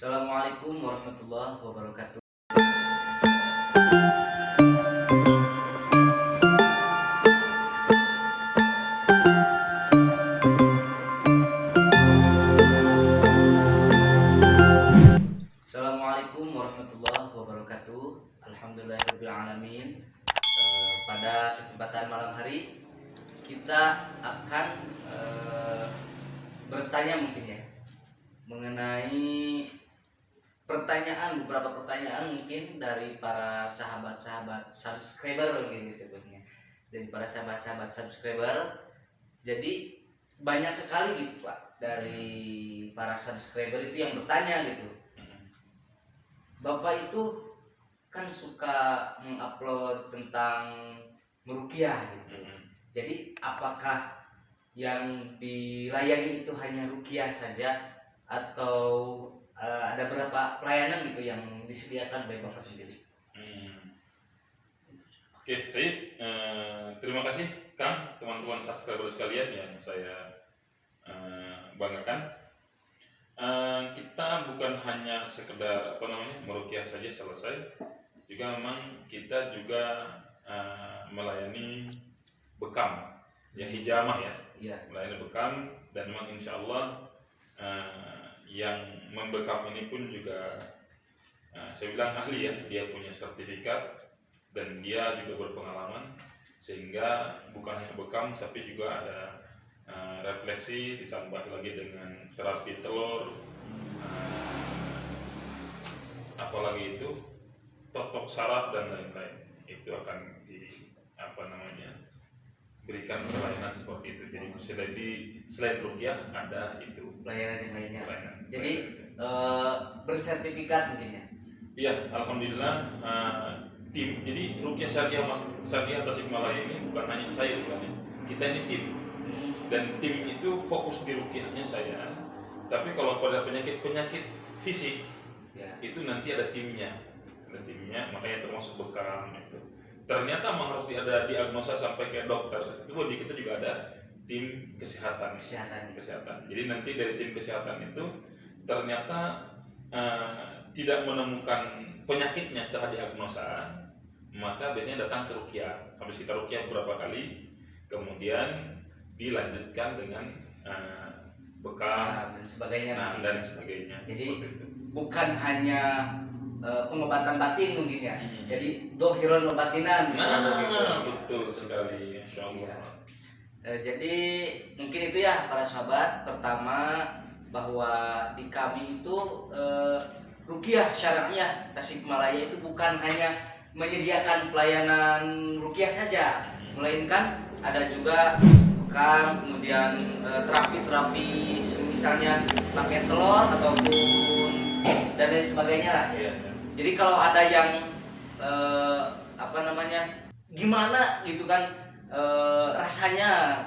Assalamualaikum warahmatullahi wabarakatuh. Assalamualaikum warahmatullahi wabarakatuh. Alhamdulillahirabbil alamin. Pada kesempatan malam hari kita akan bertanya mungkin ya mengenai beberapa pertanyaan mungkin dari para sahabat-sahabat subscriber mungkin disebutnya, dari para sahabat-sahabat subscriber. Jadi banyak sekali gitu Pak, dari para subscriber itu yang bertanya gitu, Bapak itu kan suka mengupload tentang meruqyah gitu. Jadi apakah yang dilayani itu hanya ruqyah saja atau ada berapa pelayanan gitu yang disediakan oleh Bapak sendiri? Oke, baik. Terima kasih Kang, teman-teman subscriber sekalian yang saya banggakan. Kita bukan hanya sekedar meruqyah saja selesai, juga memang kita juga melayani bekam, ya hijamah ya, melayani bekam, dan memang insya Allah yang membekam ini pun juga saya bilang ahli ya, dia punya sertifikat dan dia juga berpengalaman, sehingga bukan hanya bekam tapi juga ada refleksi, ditambah lagi dengan terapi telur, apalagi itu totok saraf dan lain-lain, itu akan berikan pelayanan seperti itu. Jadi selain ruqyah ada itu pelayanan yang lainnya. Jadi bersertifikat mungkin ya. Iya, alhamdulillah. Tim, jadi Ruqyah Syariah Tasikmalaya ini bukan hanya saya sebenarnya, kita ini tim, dan tim itu fokus di ruqyahnya saya, tapi kalau pada penyakit fisik ya, itu nanti ada timnya, makanya termasuk bekam itu. Ternyata memang harus ada diagnosa sampai ke dokter. Itu di kita juga ada tim kesehatan. Jadi nanti dari tim kesehatan itu ternyata tidak menemukan penyakitnya setelah diagnosa, maka biasanya datang ke ruqyah. Habis kita ruqyah beberapa kali, kemudian dilanjutkan dengan bekam dan sebagainya. Jadi bukan hanya pengobatan batin mungkin ya. Jadi dohiron batinan. Betul sekali, insyaallah. Jadi mungkin itu ya para sahabat. Pertama, bahwa di kami itu Ruqyah Syariah Tasikmalaya itu bukan hanya menyediakan pelayanan ruqyah saja, melainkan ada juga bekam, kemudian terapi-terapi misalnya pakai telur ataupun dan lain sebagainya lah. Jadi kalau ada yang gimana gitu kan rasanya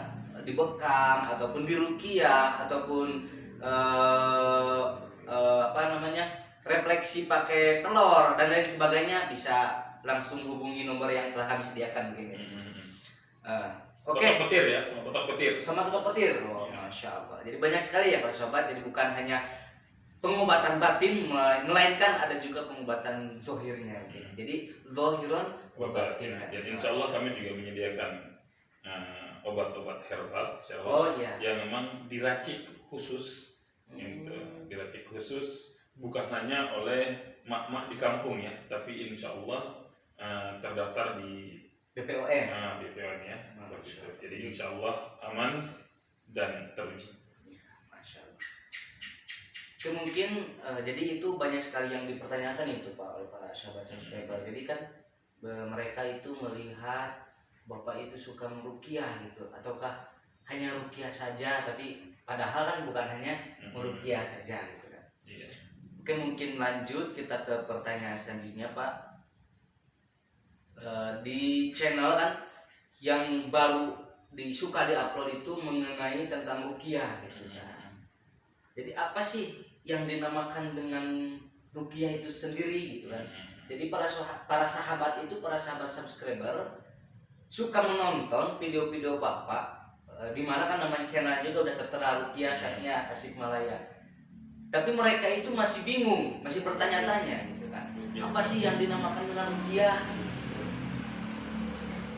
dibekam ataupun di ruqyah ataupun refleksi pakai telur dan lain sebagainya, bisa langsung hubungi nomor yang telah kami sediakan mungkin. Oke. Sama totok petir. Oh, masya Allah. Jadi banyak sekali ya para sahabat. Jadi bukan hanya pengobatan batin, melainkan ada juga pengobatan zohirnya. Jadi zohiron batin. Jadi insya Allah kami juga menyediakan obat-obat herbal yang memang diracik khusus, bukan hanya oleh mak-mak di kampung ya, tapi insya Allah terdaftar di BPOM. BPOM ya. Jadi insya Allah aman dan teruji. Masya Allah. Mungkin jadi itu banyak sekali yang dipertanyakan itu Pak oleh para sahabat subscriber. Jadi kan mereka itu melihat Bapak itu suka meruqyah gitu, ataukah hanya ruqyah saja, tapi padahal kan bukan hanya meruqyah saja gitu. Oke, mungkin lanjut kita ke pertanyaan selanjutnya Pak. Di channel kan yang baru suka diupload itu mengenai tentang ruqyah gitu kan. Jadi apa sih yang dinamakan dengan ruqyah itu sendiri gitu kan. Jadi para sahabat subscriber suka menonton video-video Bapak, di mana kan namanya channel juga udah tertera Ruqyah Syariah Tasikmalaya. Tapi mereka itu masih bingung, masih bertanya-tanya gitu kan. Apa sih yang dinamakan dengan ruqyah?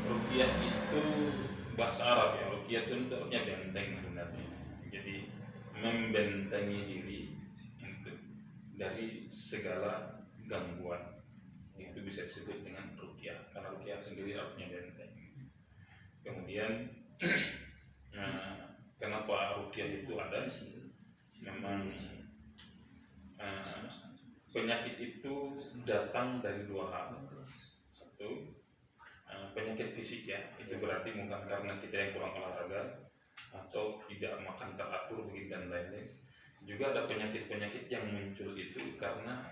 Ruqyah itu bahasa Arab ya. Ruqyah itu artinya benteng sebenarnya. Jadi membentengi diri untuk dari segala gangguan. Itu bisa disebut dengan ruqyah. Karena ruqyah sendiri artinya benteng. Kemudian kenapa ruqyah itu ada? Memang penyakit itu datang dari dua hal. Satu, penyakit fisik ya, itu berarti bukan karena kita yang kurang olahraga atau tidak makan teratur begitu dan lain-lain. Juga ada penyakit-penyakit yang muncul itu karena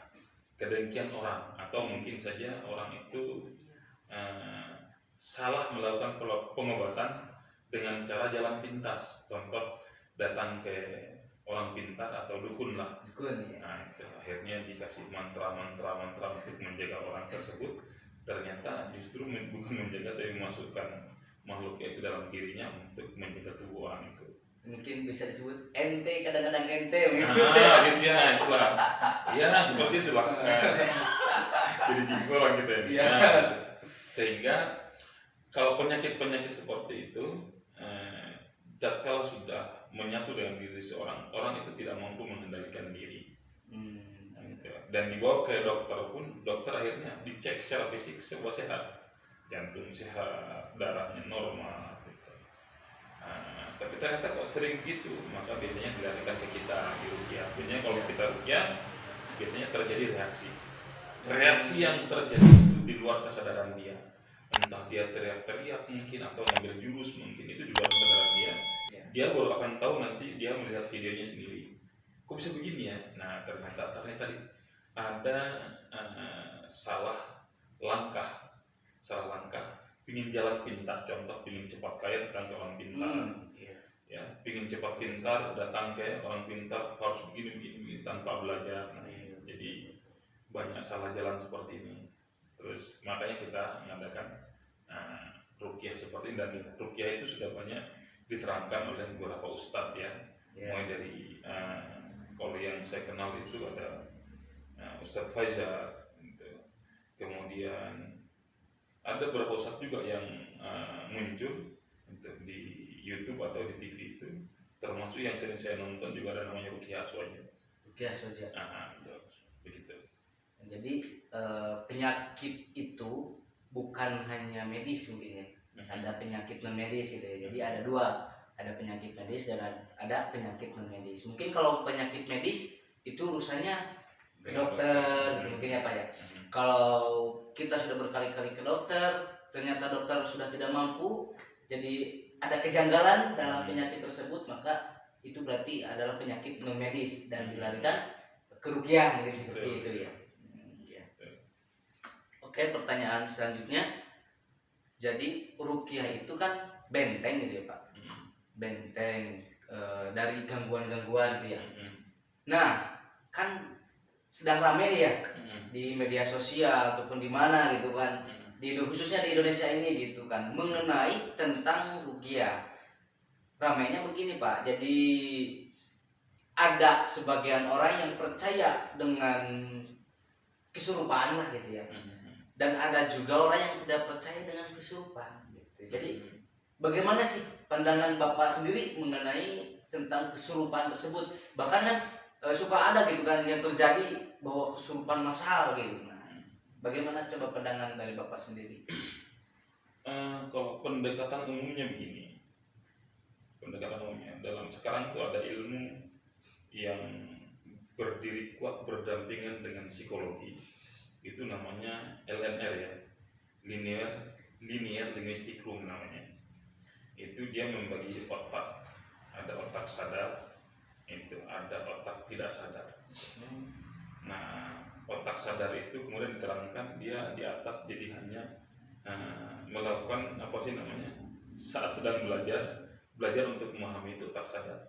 kedengkian orang, atau mungkin saja orang itu salah melakukan pengobatan dengan cara jalan pintas. Contoh, datang ke orang pintar atau dukun lah. Dukun ya. Nah, itu akhirnya dikasih mantra untuk menjaga orang tersebut. Ternyata justru bukan menjaga, tapi memasukkan makhluk itu dalam dirinya untuk menjaga tubuh orang itu. Mungkin bisa disebut ente, kadang-kadang ente gitu. Gitu ya, itulah. Iya, seperti itulah. Jadi jinggolan kita ini. Iya. Sehingga kalau penyakit-penyakit seperti itu, kalau sudah menyatu dengan diri seorang, orang itu tidak mampu mengendalikan diri. Dan dibawa ke dokter pun, dokter akhirnya dicek secara fisik semua sehat, jantung sehat, darahnya normal gitu. Tapi ternyata kok sering gitu, maka biasanya dilarikan ke kita di ruqyah. Biasanya kalau kita ruqyah, biasanya terjadi reaksi yang terjadi itu di luar kesadaran dia. Entah dia teriak-teriak mungkin, atau ngambil jurus mungkin, itu di luar kesadaran dia. Dia baru akan tahu nanti dia melihat videonya sendiri. Kok bisa begini ya? Nah, ternyata ada salah langkah, pingin jalan pintas, contoh pingin cepat kaya datang ke orang pintar, ya, pingin cepat pintar datang ke orang pintar harus begini tanpa belajar. Nah, jadi banyak salah jalan seperti ini. Terus makanya kita mengadakan ruqyah seperti ini, dan ruqyah itu sudah banyak diterangkan oleh beberapa ustadz ya, mulai dari kalau yang saya kenal itu ada Ustadz Faizal gitu. Kemudian ada beberapa ustadz juga yang muncul untuk di YouTube atau di TV itu, termasuk yang sering saya nonton juga ada namanya Ruqyah Aswaja. Begitu. Jadi penyakit itu bukan hanya medis mungkin ya. Ada penyakit non medis gitu ya. Jadi ada dua, ada penyakit medis dan ada penyakit non medis. Mungkin kalau penyakit medis itu urusannya ke dokter gitu, mungkin ya Pak ya. Kalau kita sudah berkali-kali ke dokter, ternyata dokter sudah tidak mampu, jadi ada kejanggalan dalam penyakit tersebut, maka itu berarti adalah penyakit non medis dan dilarikan ke ruqyah, mungkin seperti itu ya. Oke, pertanyaan selanjutnya. Jadi ruqyah itu kan benteng gitu ya Pak, benteng dari gangguan-gangguan gitu ya. Nah, kan sedang rame nih ya di media sosial ataupun di mana gitu kan, khususnya di Indonesia ini gitu kan, mengenai tentang ruqyah. Ramainya begini Pak, jadi ada sebagian orang yang percaya dengan kesurupaan lah gitu ya, dan ada juga orang yang tidak percaya dengan kesurupan gitu. Jadi bagaimana sih pandangan Bapak sendiri mengenai tentang kesurupan tersebut? Bahkan kan suka ada gitu kan yang terjadi bahwa kesurupan massal gitu. Nah, bagaimana coba pandangan dari Bapak sendiri? Kalau pendekatan umumnya begini, dalam sekarang itu ada ilmu yang berdiri kuat berdampingan dengan psikologi. Itu namanya LNR ya, linear linguistic room namanya. Itu dia membagi otak, ada otak sadar, itu ada otak tidak sadar. Nah, otak sadar itu kemudian diterangkan dia di atas, jadi hanya melakukan saat sedang belajar untuk memahami itu otak sadar.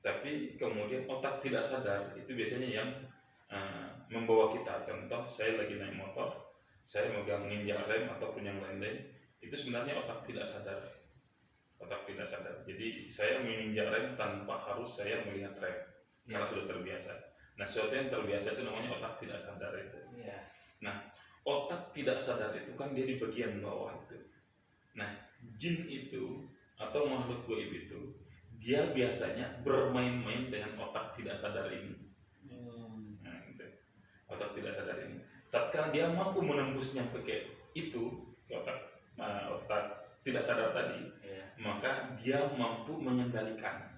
Tapi kemudian otak tidak sadar itu biasanya yang membawa kita. Contoh, saya lagi naik motor, saya megang nginjak rem ataupun yang lain-lain, itu sebenarnya otak tidak sadar. Jadi saya menginjak rem tanpa harus saya melihat rem, karena sudah terbiasa. Nah, sesuatu yang terbiasa itu namanya otak tidak sadar itu. Iya. Nah, otak tidak sadar itu kan dia di bagian bawah itu. Nah, jin itu atau makhluk gaib itu dia biasanya bermain-main dengan otak tidak sadar ini. Nah, gitu. Otak tidak sadar ini. Tatkala dia mampu menembus nyampe ke itu, ke otak tidak sadar tadi, Iya. maka dia mampu mengendalikan.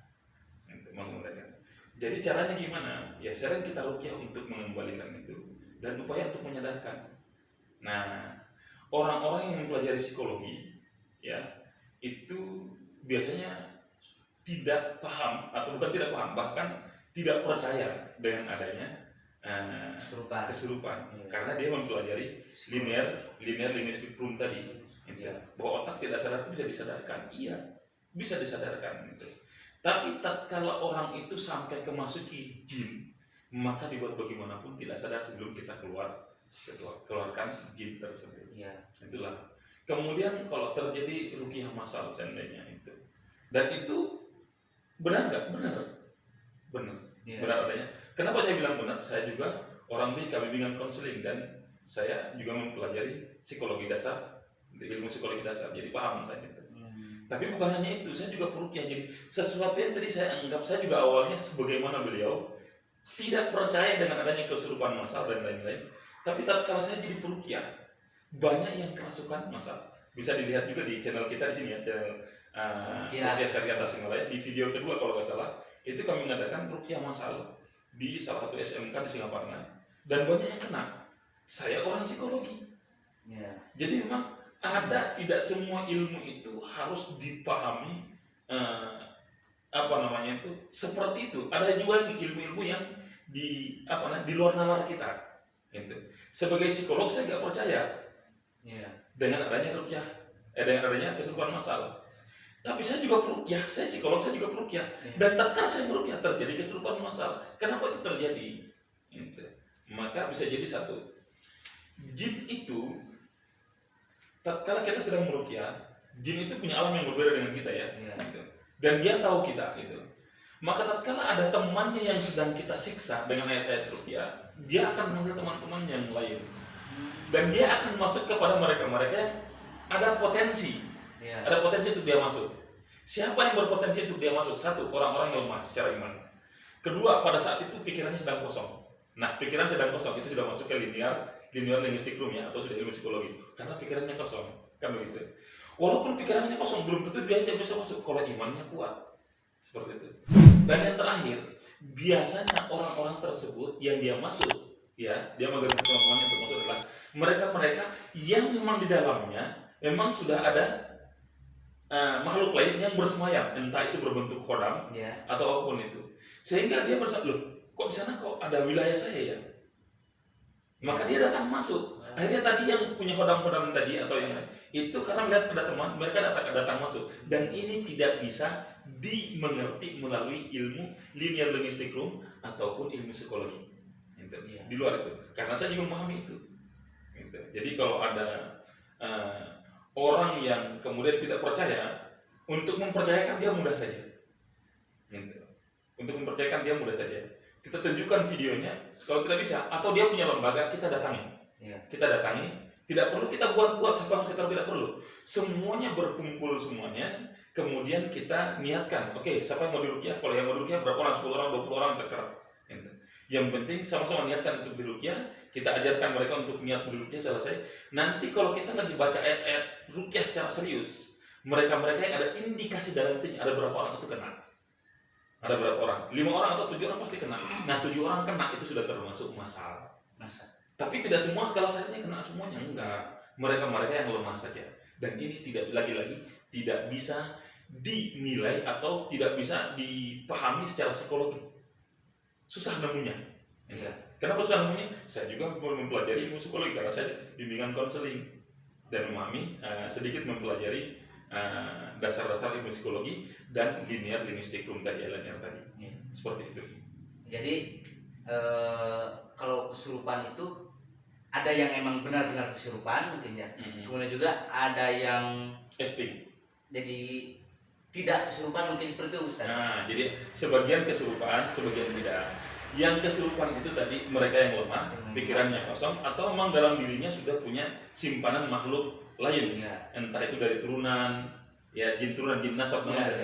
Jadi caranya gimana? Ya sering kita rukyah untuk mengembalikan itu dan upaya untuk menyadarkan. Nah, orang-orang yang mempelajari psikologi ya itu biasanya tidak paham atau bukan tidak paham, bahkan tidak percaya dengan adanya kesurupan. Karena dia mempelajari linear linguistic room tadi, gitu. Bahwa otak tidak sadar itu bisa disadarkan. Iya, bisa disadarkan gitu. Tapi tatkala orang itu sampai kemasuki jin, maka dibuat bagaimanapun tidak sadar sebelum kita keluarkan jin tersebut. Iya. Itulah. Kemudian kalau terjadi ruqyah massal seandainya itu, dan itu benar nggak? Benar. Iya. Benar adanya. Kenapa saya bilang benar? Saya juga orang di bimbingan konseling dan saya juga mempelajari psikologi dasar, ilmu psikologi dasar, jadi paham saya itu. Tapi bukan hanya itu, saya juga peruqyah. Jadi sesuatu yang tadi saya anggap, saya juga awalnya sebagaimana beliau tidak percaya dengan adanya kesurupan massal dan lain-lain. Tapi tatkala saya jadi peruqyah, banyak yang kerasukan massal. Bisa dilihat juga di channel kita di sini ya, channel Ruqyah Syariah Tasikmalaya. Di video kedua kalau nggak salah, itu kami mengadakan ruqyah massal di salah satu SMK di Singaparna. Dan banyak yang kena. Saya orang psikologi. Jadi memang tidak semua ilmu itu harus dipahami seperti itu. Ada juga ilmu-ilmu yang di luar nalar kita. Gitu. Sebagai psikolog saya nggak percaya dengan adanya ruqyah, dengan adanya kesurupan massal. Tapi saya juga peruqyah, saya psikolog, saya juga peruqyah. Dan tatkala saya meruqyah terjadi kesurupan massal. Kenapa itu terjadi? Gitu. Maka bisa jadi satu, jin itu tatkala kita sedang meruqyah, jin itu punya alam yang berbeda dengan kita ya. Gitu. Dan dia tahu kita gitu. Maka tatkala ada temannya yang sedang kita siksa dengan ayat-ayat ruqyah, dia akan memanggil teman-teman yang lain. Dan dia akan masuk kepada mereka yang ada potensi. Ada potensi untuk dia masuk. Siapa yang berpotensi untuk dia masuk? Satu, orang-orang yang lemah secara iman. Kedua, pada saat itu pikirannya sedang kosong. Nah, pikiran sedang kosong itu sudah masuk ke linear linguistic room ya, atau sudah ilmu psikologi. Karena pikirannya kosong, kan begitu. Walaupun pikirannya kosong, belum tentu dia bisa masuk kalau imannya kuat. Seperti itu. Dan yang terakhir, biasanya orang-orang tersebut yang dia masuk, ya, dia mengganti teman-temannya untuk masuk adalah mereka-mereka yang memang di dalamnya memang sudah ada makhluk lain yang bersemayam, entah itu berbentuk khodam atau apapun itu, sehingga dia merasa, loh, kok di sana kok ada wilayah saya ya? Maka dia datang masuk. Akhirnya tadi yang punya khodam-khodam tadi atau yang lain itu karena melihat ada teman, mereka datang masuk. Dan ini tidak bisa dimengerti melalui ilmu linear linguistic room ataupun ilmu psikologi. Gitu. Di luar itu, karena saya juga memahami itu. Gitu. Jadi kalau ada orang yang kemudian tidak percaya, untuk mempercayakan dia mudah saja. Gitu. Untuk mempercayakan dia mudah saja. Kita tunjukkan videonya, kalau tidak bisa, atau dia punya lembaga, kita datangi. Kita datangi, tidak perlu kita buat sebab kita tidak perlu. Semuanya berkumpul semuanya, kemudian kita niatkan. Oke, siapa yang mau diruqyah? Kalau yang mau diruqyah berapa orang? 10 orang, 20 orang, terserah. Gitu. Yang penting sama-sama niatkan untuk diruqyah. Kita ajarkan mereka untuk niat diruqyah selesai. Nanti kalau kita lagi baca ayat-ayat ruqyah secara serius, mereka-mereka yang ada indikasi dalam itu ada berapa orang itu kena. Ada berapa orang? 5 orang atau 7 orang pasti kena. Nah, 7 orang kena itu sudah termasuk massal. Tapi tidak semua kalau saya kena semuanya, enggak. Mereka-mereka yang lemah saja. Dan ini tidak lagi-lagi tidak bisa dinilai atau tidak bisa dipahami secara psikologi. Susah nemunya. Kenapa susah nemunya? Saya juga mempelajari ilmu psikologi karena saya bimbingan konseling dan memahami sedikit mempelajari dasar-dasar ilmu psikologi dan linear linguistic room tadi, linear tadi. Seperti itu. Jadi kalau kesurupan itu ada yang emang benar-benar kesurupan mungkin ya. Kemudian juga ada yang acting. Jadi tidak kesurupan mungkin seperti itu, Ustaz. Nah, jadi sebagian kesurupan, sebagian tidak. Yang kesurupan itu tadi mereka yang lemah, pikirannya kosong, atau memang dalam dirinya sudah punya simpanan makhluk lain, entah itu dari turunan, ya jin turunan, jin nasab namanya.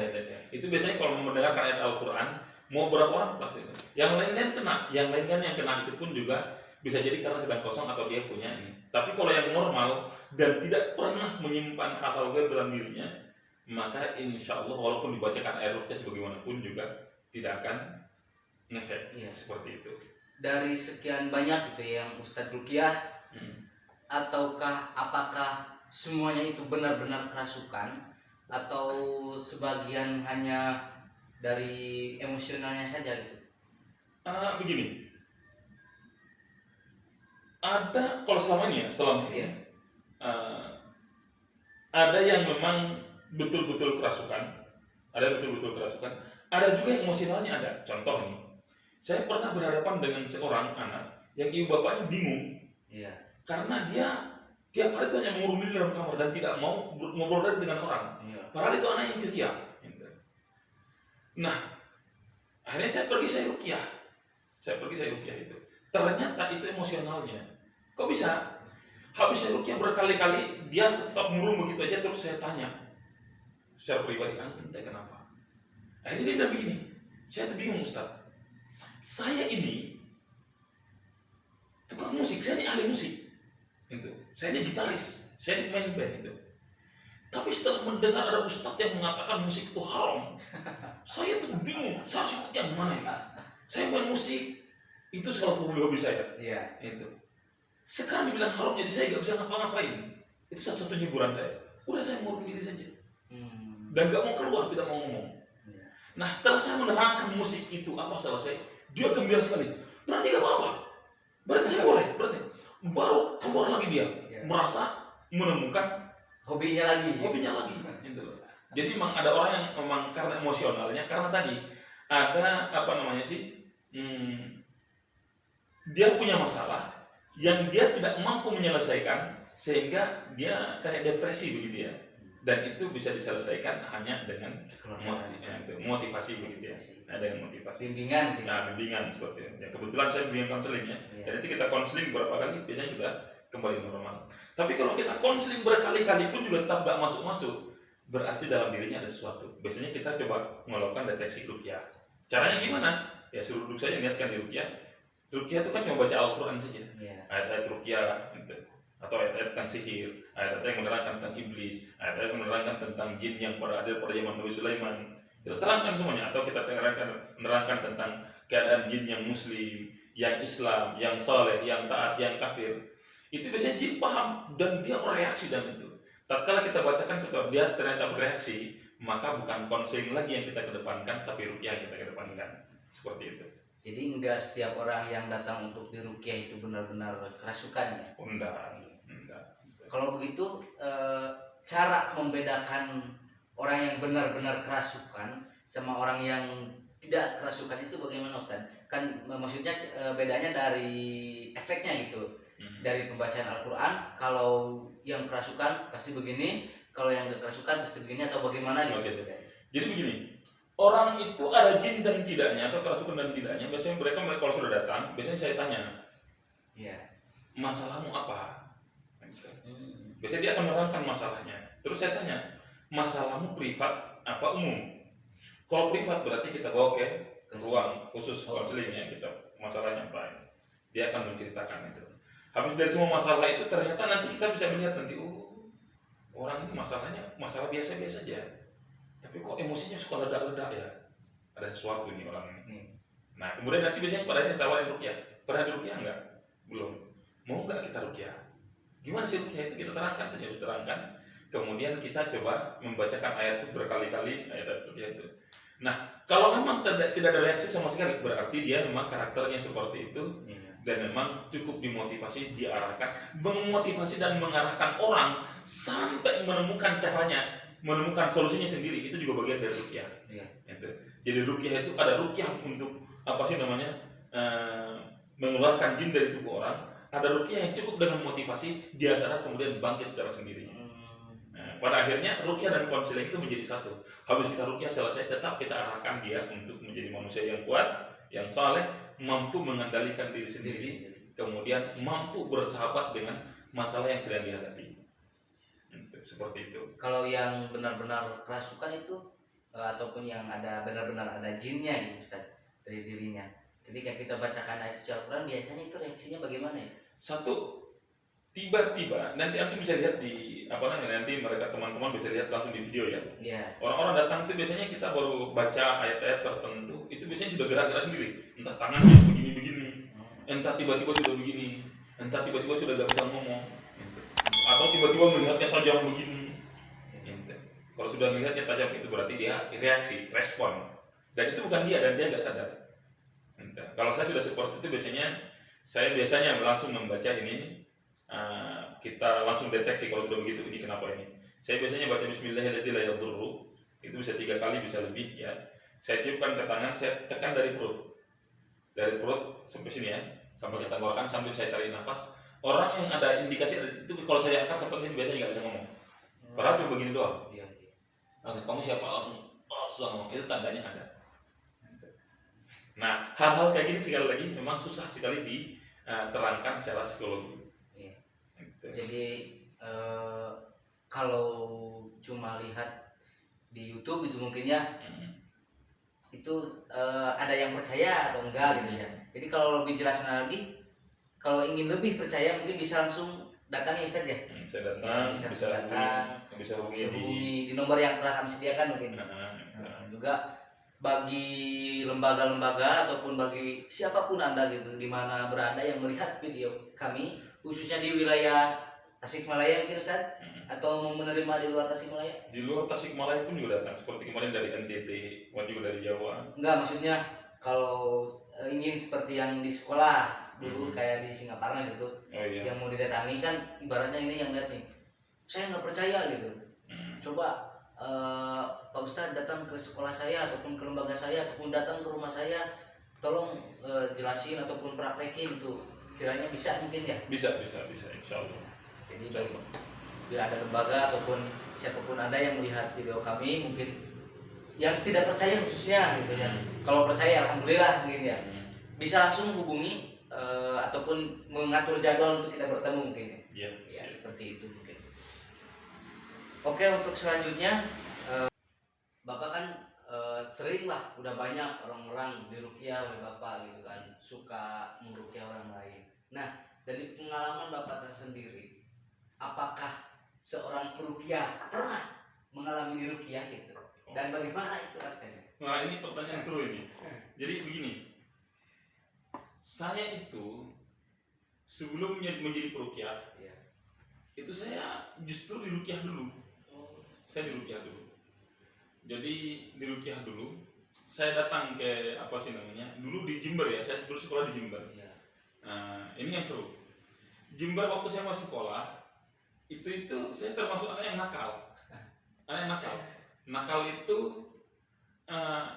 Itu biasanya kalau mendengarkan ayat Al-Quran, mau berapa orang pasti itu. Yang lain-lain kena, yang kena itu pun juga bisa jadi karena sedang kosong atau dia punya ini. Tapi kalau yang normal dan tidak pernah menyimpan hal-hal gaib dalam dirinya, maka insya Allah walaupun dibacakan ayat ruqyah sebagaimanapun juga tidak akan ngefek. Seperti itu. Dari sekian banyak gitu yang Ustadz ruqyah, ataukah apakah semuanya itu benar-benar kerasukan atau sebagian hanya dari emosionalnya saja gitu? Begini, ada kalau selama ini ada yang memang betul-betul kerasukan, ada juga yang emosionalnya ada. Contoh nih, saya pernah berhadapan dengan seorang anak yang ibu bapaknya bingung, karena dia tiap hari itu hanya mengurung diri dalam kamar dan tidak mau ngobrol lagi dengan orang. Padahal itu anak yang ceria. Nah, akhirnya saya ruqyah itu. Ternyata itu emosionalnya. Kok bisa? Habis saya ruqyah berkali-kali, dia stop murung begitu aja, terus saya tanya secara pribadi, entah kenapa. Akhirnya dia bilang begini, saya tuh bingung Ustaz. Saya ini tukang musik, saya ini ahli musik. Saya ini gitaris, saya ini main band itu. Tapi setelah mendengar ada ustadz yang mengatakan musik itu haram, saya tuh bingung, saya harus ikut yang mana ini? Saya main musik, itu salah satu hobi saya. Itu. Sekarang dibilang haram, jadi saya nggak bisa ngapa-ngapain. Itu satu-satunya hiburan saya. Udah saya mau diri saja. Dan nggak mau keluar, tidak mau ngomong. Nah setelah saya menerangkan musik itu apa salah saya, dia gembira sekali. Berarti nggak apa-apa. Berarti saya boleh. Baru keluar lagi dia, merasa menemukan hobinya lagi. Gitu. Jadi memang ada orang yang memang karena emosionalnya, karena tadi ada dia punya masalah yang dia tidak mampu menyelesaikan sehingga dia kayak depresi begitu ya. Dan itu bisa diselesaikan hanya dengan motivasi begitu ya. Dengan motivasi. Bimbingan seperti itu. Ya, kebetulan saya bimbingan konseling ya. Dan nanti kita konseling beberapa kali biasanya sudah kembali normal. Tapi kalau kita konseling berkali-kali pun juga tetap gak masuk-masuk, berarti dalam dirinya ada sesuatu. Biasanya kita coba melakukan deteksi ruqyah. Caranya gimana? Ya suruh duduk saja, niatkan di ruqyah. Ruqyah itu kan cuma baca Al-Quran saja. Ayat-ayat ruqyah gitu. Atau ayat-ayat tentang sihir, ayat-ayat yang menerangkan tentang iblis, ayat-ayat yang menerangkan tentang jin yang ada pada zaman Nabi Sulaiman. Kita terangkan semuanya. Atau kita menerangkan tentang keadaan jin yang muslim, yang Islam, yang soleh, yang taat, yang kafir. Itu biasanya jin paham dan dia bereaksi dan itu. Tatkala kita bacakan dia ternyata bereaksi, maka bukan konseling lagi yang kita kedepankan, tapi ruqyah yang kita kedepankan. Seperti itu. Jadi enggak setiap orang yang datang untuk diruqyah itu benar-benar kerasukannya. Enggak. Kalau begitu cara membedakan orang yang benar-benar kerasukan sama orang yang tidak kerasukan itu bagaimana Ustaz? Kan maksudnya bedanya dari efeknya gitu. Dari pembacaan Al-Quran, kalau yang kerasukan pasti begini, kalau yang tidak kerasukan pasti begini, atau bagaimana gitu. Jadi begini, orang itu ada jin dan tidaknya, atau kerasukan dan tidaknya. Biasanya mereka kalau sudah datang, biasanya saya tanya, masalahmu apa? Biasanya dia akan menerangkan masalahnya. Terus saya tanya, masalahmu privat apa umum? Kalau privat berarti kita bawa ke ruang khusus konselingnya, kita masalahnya apa? Dia akan menceritakan itu. Habis dari semua masalah itu ternyata nanti kita bisa melihat nanti, orang ini masalahnya masalah biasa-biasa aja. Tapi kok emosinya suka ledak-ledak ya? Ada sesuatu nih orang ini. Nah kemudian nanti biasanya pada ditawarin ruqyah. Pernah di ruqyah enggak? Belum. Mau enggak kita ruqyah? Gimana sih ruqyah itu? Kita terangkan saja, harus terangkan. Kemudian kita coba membacakan ayat itu berkali-kali, ayat ruqyah itu. Nah kalau memang tidak ada reaksi sama sekali, berarti dia memang karakternya seperti itu. Dan memang cukup dimotivasi, diarahkan, memotivasi dan mengarahkan orang sampai menemukan caranya, menemukan solusinya sendiri. Itu juga bagian dari ruqyah. Jadi ruqyah itu ada ruqyah untuk mengeluarkan jin dari tubuh orang. Ada ruqyah yang cukup dengan motivasi, dia sadar kemudian bangkit secara sendiri. Nah, pada akhirnya ruqyah dan konseling itu menjadi satu. Habis kita ruqyah selesai, tetap kita arahkan dia untuk menjadi manusia yang kuat, yang saleh, mampu mengendalikan diri sendiri, kemudian mampu bersahabat dengan masalah yang sedang dihadapi. Seperti itu. Kalau yang benar-benar kerasukan itu ataupun yang ada benar-benar ada jinnya gitu Ustaz dari dirinya. Ketika kita bacakan ayat suci Al-Quran biasanya itu reaksinya bagaimana ya? Satu, tiba-tiba nanti antum bisa lihat di nanti mereka teman-teman bisa lihat langsung di video ya. Iya. Orang-orang datang itu biasanya kita baru baca ayat-ayat tertentu itu biasanya sudah gerak-gerak sendiri, entah tangannya begini-begini, entah tiba-tiba sudah begini, entah tiba-tiba sudah gak bisa ngomong, atau tiba-tiba melihatnya tajam begini. Kalau sudah melihatnya tajam itu berarti dia reaksi, respon, dan itu bukan dia dan dia gak sadar. Kalau saya sudah seperti itu saya biasanya langsung membaca ini, kita langsung deteksi kalau sudah begitu ini kenapa ini. Saya biasanya baca Bismillahirrahmanirrahim itu bisa 3 kali bisa lebih ya. Saya tiupkan ke tangan, saya tekan dari perut sampai sini ya, sampai ke tenggorokan sambil saya tarik nafas. Orang yang ada indikasi itu kalau saya angkat seperti ini biasanya nggak bisa ngomong. Padahal cuma begini doang. Kamu siapa langsung sudah ngomong, itu tandanya ada. Nah, hal-hal kayak gini sekali lagi memang susah sekali diterangkan secara psikologi. Iya. Jadi kalau cuma lihat di YouTube itu mungkin ya itu ada yang percaya atau enggak gitu ya. Jadi kalau lebih jelasnya lagi, kalau ingin lebih percaya mungkin bisa langsung datang ya Ustaz ya. Saya datang, bisa hubungi di nomor yang telah kami sediakan mungkin. Juga bagi lembaga-lembaga ataupun bagi siapapun Anda gitu di mana berada yang melihat video kami khususnya di wilayah Tasikmalaya mungkin Ustaz atau mau menerima di luar Tasikmalaya? Di luar Tasikmalaya pun juga datang seperti kemarin dari NTT, kemarin juga dari Jawa. Enggak, maksudnya kalau ingin seperti yang di sekolah dulu kayak di Singaparna gitu. Oh, iya. Yang mau didatangi kan ibaratnya ini yang lihat nih. Saya nggak percaya gitu. Coba Pak Ustadz datang ke sekolah saya ataupun ke lembaga saya ataupun datang ke rumah saya, tolong jelasin ataupun praktekin tuh, kiranya bisa mungkin ya? Bisa insya Allah. Jadi bila ada lembaga ataupun siapapun Anda yang melihat video kami mungkin yang tidak percaya khususnya gitu ya, kalau percaya alhamdulillah mungkin ya bisa langsung hubungi ataupun mengatur jadwal untuk kita bertemu mungkin ya. Ya seperti itu mungkin. Oke, untuk selanjutnya Bapak kan sering lah udah banyak orang-orang diruqyah oleh Bapak gitu kan, suka meruqyah orang lain. Nah, dari pengalaman Bapak tersendiri, apakah seorang peruqyah pernah mengalami diruqyah gitu? Dan bagaimana itu rasanya? Nah, ini pertanyaan yang seru ini. Jadi begini, saya itu sebelum menjadi peruqyah, itu saya justru diruqyah dulu. Saya diruqyah dulu. Jadi diruqyah dulu. Saya datang ke dulu di Jember ya. Saya dulu sekolah di Jember. Nah, ini yang seru. Jember waktu saya masih sekolah, itu saya termasuk anak yang nakal. Nakal itu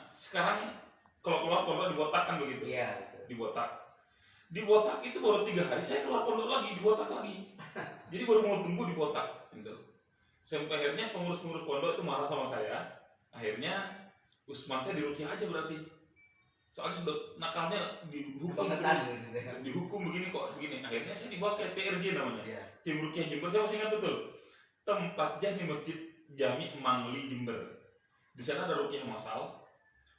sekarang kalau keluar pondok dibotakkan begitu. Iya. Dibotak itu baru 3 hari saya keluar pondok lagi, dibotak lagi. Jadi baru mau tumbuh dibotak. Gitu. Sampai akhirnya pengurus-pengurus pondok itu marah sama saya. Akhirnya Usman teh diruqyah aja berarti. Soalnya sudah nakalnya dihukum begini kok begini. Akhirnya saya dibawa ke TRJ namanya. Tim Ruqyah Jember, saya masih ingat betul. Tempatnya di Masjid Jami Mangli Jember. Di sana ada ruqyah massal.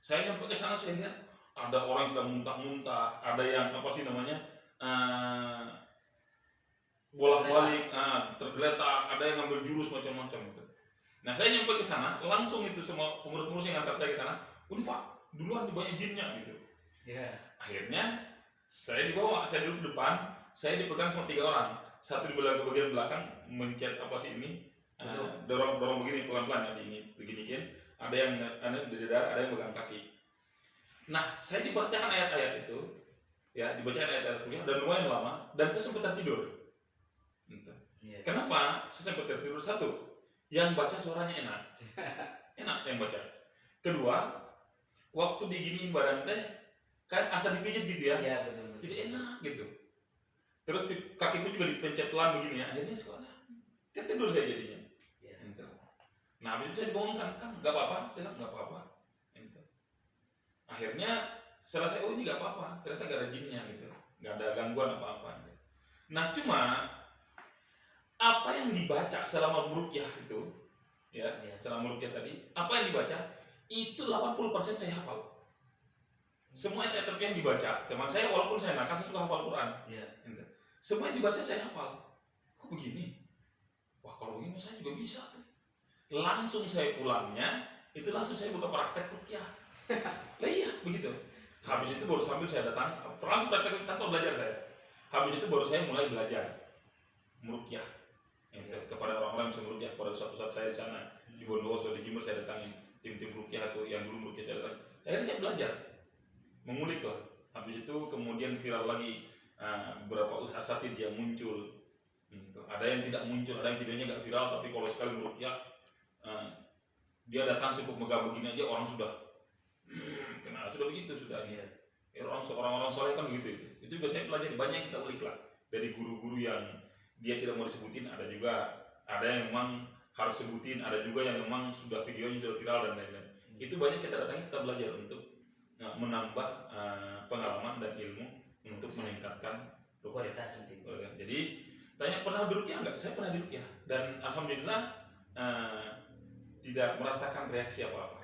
Saya nyampe ke sana saya lihat ada orang yang sedang muntah-muntah, ada yang bolak-balik, tergeletak, ada yang ngambil jurus macam-macam itu. Nah, saya nyampe ke sana, langsung itu semua pengurus-pengurus yang antar saya ke sana, "Udah Pak, duluan banyak jinnya," gitu. Akhirnya saya dibawa, saya duduk di depan, saya dipegang sama 3 orang. Satu di bagian belakang mencet dorong begini pelan-pelan ya, beginikin. Ada yang di dada, ada yang pegang kaki. Nah, saya dibacakan ayat-ayat itu, ya, dibacakan ayat-ayat kuliah dan lumayan lama, dan saya sempat tertidur. Kenapa saya sempat tertidur? Satu, yang baca suaranya enak yang baca. Kedua, waktu diginiin badan teh kan asa dipijit gitu ya. Iya, betul. Jadi enak gitu. Terus kakiku juga dipencet pelan begini ya. Akhirnya sekolah tertidur saya jadinya. Gitu. Nah, habis itu saya dibangunkan, "Kang, enggak apa-apa?" Saya bilang, "Enggak apa-apa." Gitu. Akhirnya Setelah saya, oh ini nggak apa-apa, ternyata gak ada jinnya gitu, nggak ada gangguan apa-apa. Nah cuma apa yang dibaca selama meruqyah itu, ya, selama meruqyah tadi, apa yang dibaca itu 80% saya hafal. Semua ayat yang dibaca, teman saya walaupun saya nakal, saya suka hafal Quran. Iya. Semua yang dibaca saya hafal. Kok begini? Wah kalau begini saya juga bisa tuh. Langsung saya pulangnya, itu langsung saya buka praktek ruqyah. Lah iya, begitu. Habis itu baru sambil saya datang, langsung praktek tanpa belajar saya. Habis itu baru saya mulai belajar meruqyah. Kepada orang-orang yang bisa meruqyah, pada suatu saat saya di sana di Bondowoso, di Jember saya datangin tim-tim ruqyah itu yang dulu meruqyah saya datang. Akhirnya saya belajar, mengulik lah. Habis itu kemudian viral lagi beberapa asatid yang muncul. Gitu. Ada yang tidak muncul, ada yang videonya nggak viral, tapi kalau sekali meruqyah dia datang cukup megah begini aja orang sudah kenal, sudah begitu sudah. Iya. Orang-orang soleh kan begitu. Itu juga saya pelajari, banyak yang kita ulik lah dari guru-guru yang dia tidak mau disebutin, ada juga, ada yang memang harus sebutin, ada juga yang memang sudah videonya sudah viral dan lain-lain. Itu banyak kita datangi, kita belajar untuk menambah pengalaman dan ilmu untuk meningkatkan Kualitas penting. Jadi tanya pernah diruqyah nggak? Saya pernah diruqyah dan alhamdulillah tidak merasakan reaksi apa-apa.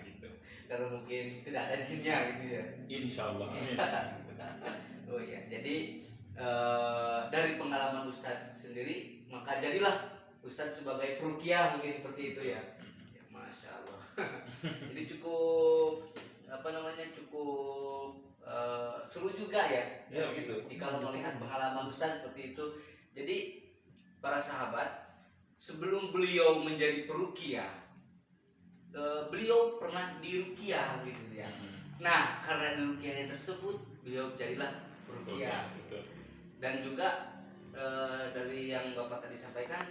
Gitu. Karena mungkin tidak ada jinnya gitu ya. Insya Allah. Amin. Oh iya, jadi dari pengalaman Ustadz sendiri, maka jadilah Ustadz sebagai peruqyah mungkin seperti itu ya. Ya, Masya Allah. Jadi cukup cukup seru juga ya. Ya begitu. Jika melihat pengalaman Ustadz seperti itu. Jadi para sahabat, sebelum beliau menjadi peruqyah, beliau pernah diruqyah gitu ya. Nah, karena diruqyahnya tersebut, beliau jadilah peruqyah. Betul. Dan juga dari yang Bapak tadi sampaikan,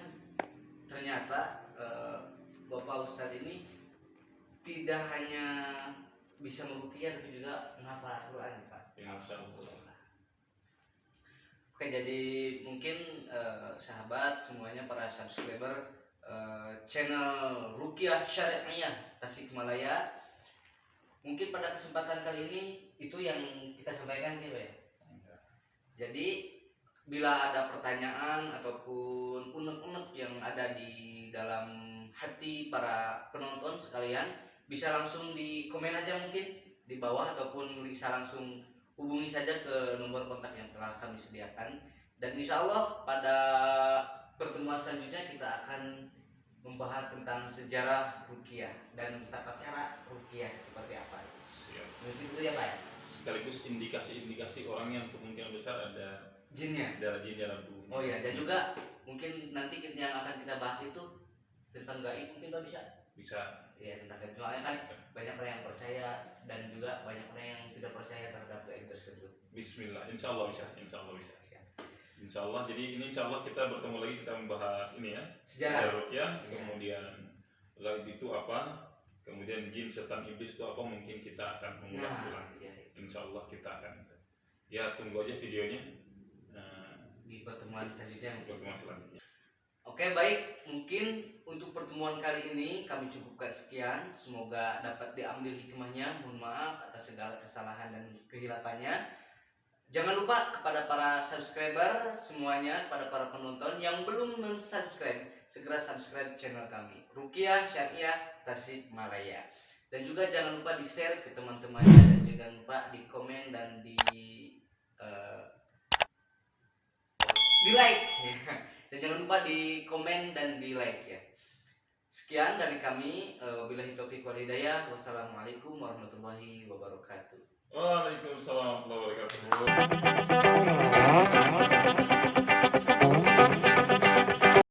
ternyata Bapak Ustadz ini tidak hanya bisa meruqyah tapi juga menghafal Al-Quran, Pak. Insya Allah. Oke, jadi mungkin sahabat semuanya, para subscriber channel Ruqyah Syariah Tasikmalaya, mungkin pada kesempatan kali ini itu yang kita sampaikan gitu ya. Jadi bila ada pertanyaan ataupun unek-unek yang ada di dalam hati para penonton sekalian, bisa langsung di komen aja mungkin di bawah, ataupun bisa langsung hubungi saja ke nomor kontak yang telah kami sediakan. Dan insya Allah pada pertemuan selanjutnya kita akan membahas tentang sejarah ruqyah dan tata cara ruqyah seperti apa. Siap. Mungkin itu ya Pak. Sekaligus indikasi-indikasi orang yang kemungkinan besar ada Jinnya. darah jin dalam tubuhnya. Oh ya, dan juga mungkin nanti yang akan kita bahas itu tentang gaib, mungkin Pak bisa. Bisa. Ya, tentang gaib. Soalnya kan banyak orang yang percaya dan juga banyak orang yang tidak percaya terhadap gaib tersebut. Bismillah. Insya Allah bisa. Insya Allah bisa. Siap. Insya Allah. Jadi ini insya Allah kita bertemu lagi, kita membahas ini ya. Sejarah. Ruqyah. Iya. Kemudian gaib itu apa? Kemudian jin, setan, iblis itu apa? Mungkin kita akan mengulas ulang. Iya. Insya Allah kita akan. Ya tunggu aja videonya. Di pertemuan selanjutnya. Pertemuan selanjutnya. Oke, baik, mungkin untuk pertemuan kali ini kami cukupkan sekian. Semoga dapat diambil hikmahnya. Mohon maaf atas segala kesalahan dan kehilafannya. Jangan lupa kepada para subscriber semuanya, kepada para penonton yang belum subscribe, segera subscribe channel kami, Ruqyah Syariah Tasikmalaya. Dan juga jangan lupa di-share ke teman-temannya, dan jangan lupa di komen dan di like. Dan jangan lupa di komen dan di like ya. Sekian dari kami, wabillahi taufiq wal hidayah. Wassalamualaikum warahmatullahi wabarakatuh. Waalaikumsalam warahmatullahi wabarakatuh.